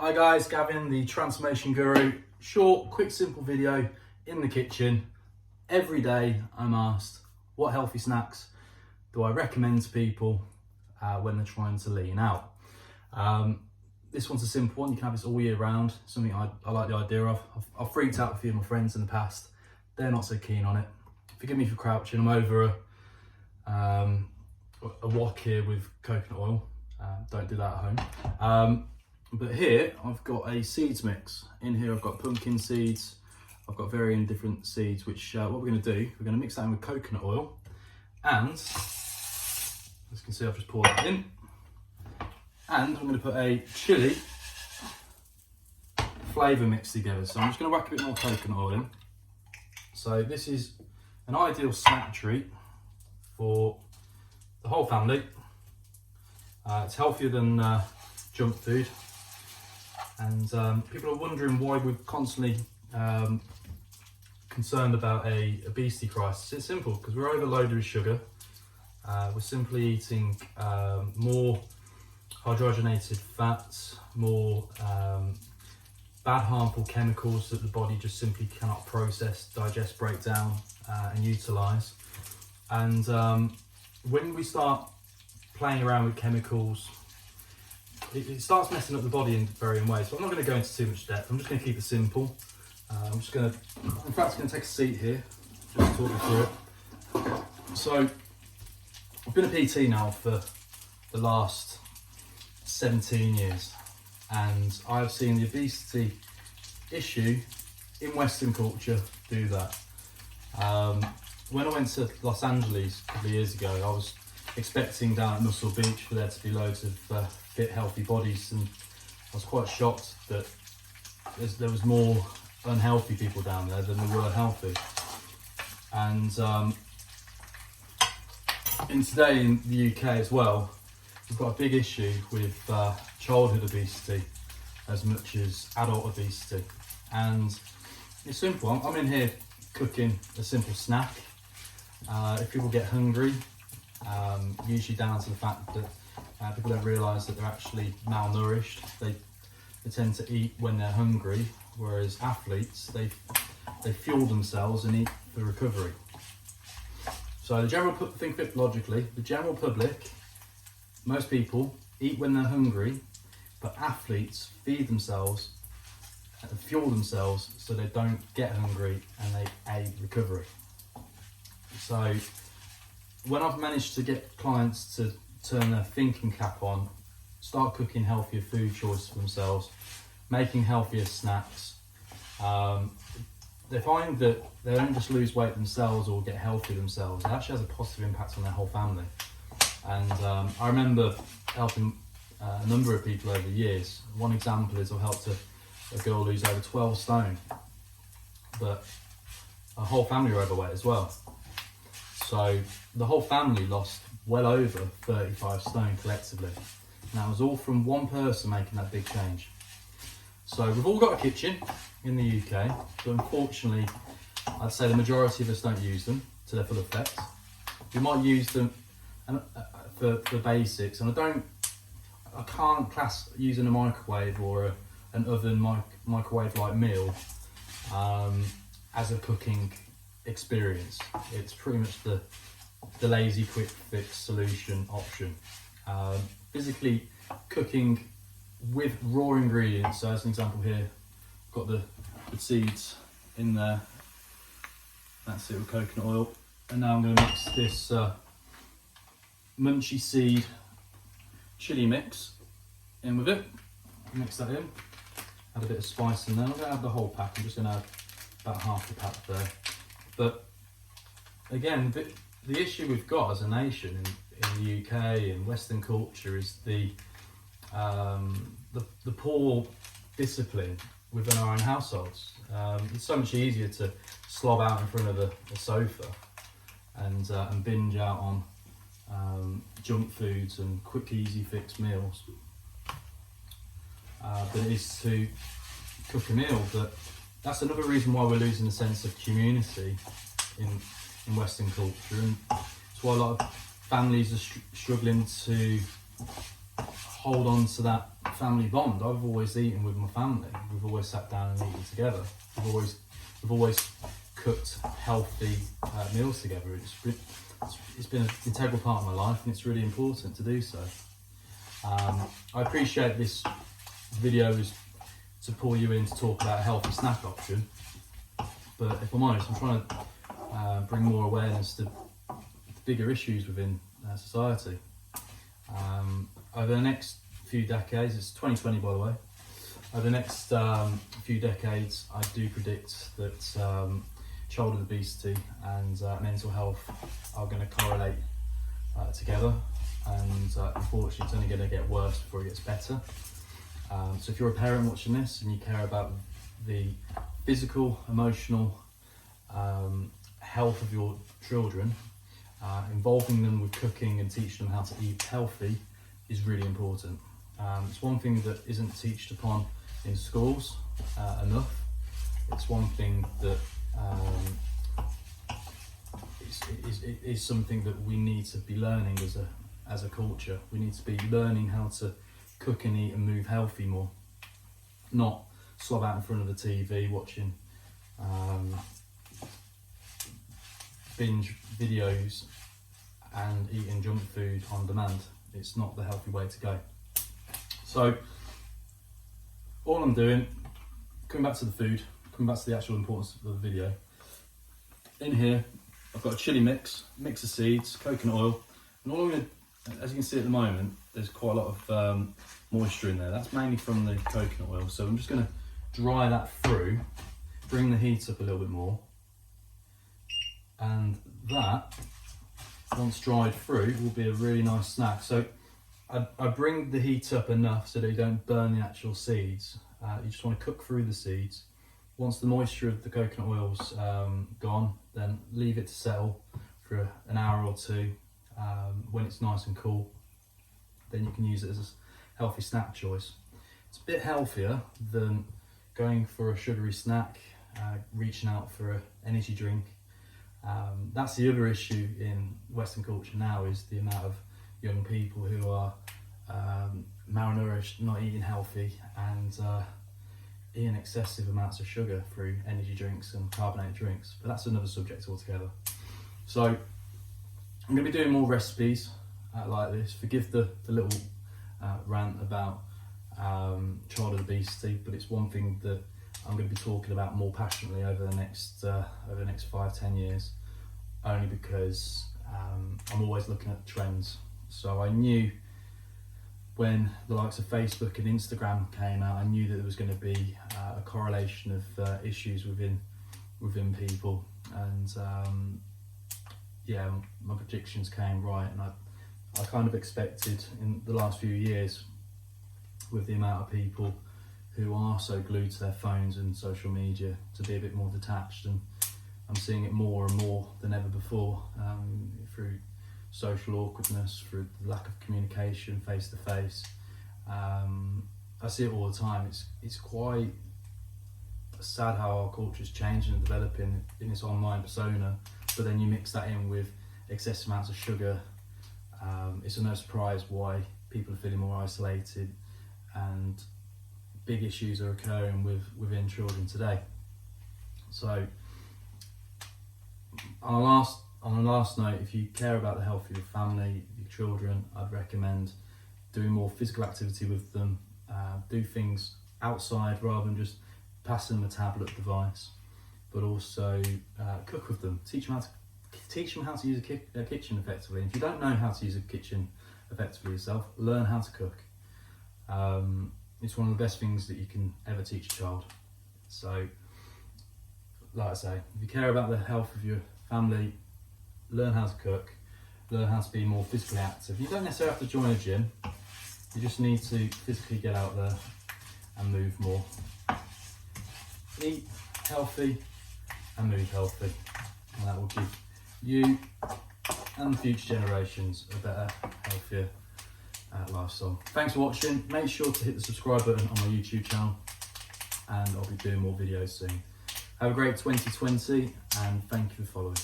Hi guys, Gavin, the transformation guru. Short, quick, simple video in the kitchen. Every day I'm asked, what healthy snacks do I recommend to people when they're trying to lean out? This one's a simple one. You can have this all year round. Something I like the idea of. I've freaked out a few of my friends in the past. They're not so keen on it. Forgive me for crouching. I'm over a wok here with coconut oil. Don't do that at home. But here I've got a seeds mix. In here I've got pumpkin seeds. I've got varying different seeds, which what we're going to do, we're going to mix that in with coconut oil. And as you can see, I've just poured that in. And I'm going to put a chili flavour mix together. So I'm just going to whack a bit more coconut oil in. So this is an ideal snack treat for the whole family. It's healthier than junk food. And people are wondering why we're constantly concerned about a Beastie Crisis. It's simple, because we're overloaded with sugar. We're simply eating more hydrogenated fats, more bad harmful chemicals that the body just simply cannot process, digest, break down and utilise. And when we start playing around with chemicals, it starts messing up the body in varying ways. So I'm not going to go into too much depth. I'm just going to keep it simple. I'm just going to, in fact, I'm going to take a seat here, just to talk you through it. So I've been a PT now for the last 17 years, and I've seen the obesity issue in Western culture do that. When I went to Los Angeles a couple of years ago, I was expecting down at Muscle Beach for there to be loads of fit, healthy bodies, and I was quite shocked that there was more unhealthy people down there than there were healthy. And today in the UK as well, we've got a big issue with childhood obesity as much as adult obesity. And it's simple. I'm in here cooking a simple snack. If people get hungry, usually down to the fact that people don't realise that they're actually malnourished. They tend to eat when they're hungry, whereas athletes, they fuel themselves and eat for recovery. So the general, think of it logically, the general public, most people eat when they're hungry, but athletes feed themselves and fuel themselves so they don't get hungry and they aid recovery. So when I've managed to get clients to turn their thinking cap on, start cooking healthier food choices for themselves, making healthier snacks, they find that they don't just lose weight themselves or get healthy themselves. It actually has a positive impact on their whole family. And I remember helping a number of people over the years. One example is I've helped a girl lose over 12 stone, but her whole family were overweight as well. So the whole family lost well over 35 stone collectively. And that was all from one person making that big change. So we've all got a kitchen in the UK, but unfortunately, I'd say the majority of us don't use them to their full effect. We might use them for basics, and I can't class using a microwave or an oven microwave-like meal as a cooking experience. It's pretty much the lazy quick fix solution option. Physically cooking with raw ingredients. So as an example here, I've got the seeds in there. That's it, with coconut oil. And now I'm going to mix this munchy seed chili mix in with it. Mix that in. Add a bit of spice in there. I'm going to add the whole pack. I'm just going to add about half the pack there. But again, the issue we've got as a nation in the UK and Western culture is the poor discipline within our own households. It's so much easier to slob out in front of a sofa and binge out on junk foods and quick, easy fix meals than it is to cook a meal. But that's another reason why we're losing the sense of community in Western culture, and it's why a lot of families are struggling to hold on to that family bond. I've always eaten with my family. We've always sat down and eaten together. We've always cooked healthy meals together. It's been an integral part of my life, and it's really important to do so. I appreciate this video is to pull you in to talk about a healthy snack option, but if I'm honest, I'm trying to bring more awareness to the bigger issues within society. Over the next few decades, it's 2020 by the way, over the next few decades I do predict that childhood obesity and mental health are going to correlate together, and unfortunately it's only going to get worse before it gets better. So if you're a parent watching this and you care about the physical, emotional health of your children, involving them with cooking and teaching them how to eat healthy is really important. It's one thing that isn't taught upon in schools enough. It's one thing that is something that we need to be learning as a culture. We need to be learning how to cook and eat and move healthy more, not slob out in front of the TV watching binge videos and eating junk food on demand. It's not the healthy way to go. So all I'm doing, coming back to the food, coming back to the actual importance of the video, in here I've got a chili mix of seeds, coconut oil, and all I'm going to, as you can see at the moment, there's quite a lot of moisture in there. That's mainly from the coconut oil, so I'm just going to dry that through, bring the heat up a little bit more, and that, once dried through, will be a really nice snack. So I bring the heat up enough so that you don't burn the actual seeds. You just want to cook through the seeds. Once the moisture of the coconut oil's gone, then leave it to settle for an hour or two. When it's nice and cool, then you can use it as a healthy snack choice. It's a bit healthier than going for a sugary snack, reaching out for an energy drink. That's the other issue in Western culture now, is the amount of young people who are malnourished, not eating healthy, and eating excessive amounts of sugar through energy drinks and carbonated drinks. But that's another subject altogether. So I'm going to be doing more recipes like this. Forgive the little rant about childhood obesity, but it's one thing that I'm going to be talking about more passionately over the next 5-10 years, only because I'm always looking at trends. So I knew when the likes of Facebook and Instagram came out, I knew that there was going to be a correlation of issues within people, and yeah, my predictions came right, and I kind of expected in the last few years, with the amount of people who are so glued to their phones and social media, to be a bit more detached, and I'm seeing it more and more than ever before, through social awkwardness, through the lack of communication face to face. I see it all the time. It's quite sad how our culture's changing and developing in this online persona, but then you mix that in with excessive amounts of sugar. It's no surprise why people are feeling more isolated, and big issues are occurring within children today. So on a last note, if you care about the health of your family, your children, I'd recommend doing more physical activity with them. Do things outside rather than just passing them a tablet device, but also cook with them. Teach them how to use a kitchen effectively. If you don't know how to use a kitchen effectively yourself, learn how to cook. It's one of the best things that you can ever teach a child. So, like I say, if you care about the health of your family, learn how to cook, learn how to be more physically active. You don't necessarily have to join a gym, you just need to physically get out there and move more. Eat healthy and move healthy, and that will give you and the future generations a better, healthier lifestyle. Thanks for watching. Make sure to hit the subscribe button on my YouTube channel, and I'll be doing more videos soon. Have a great 2020, and thank you for following.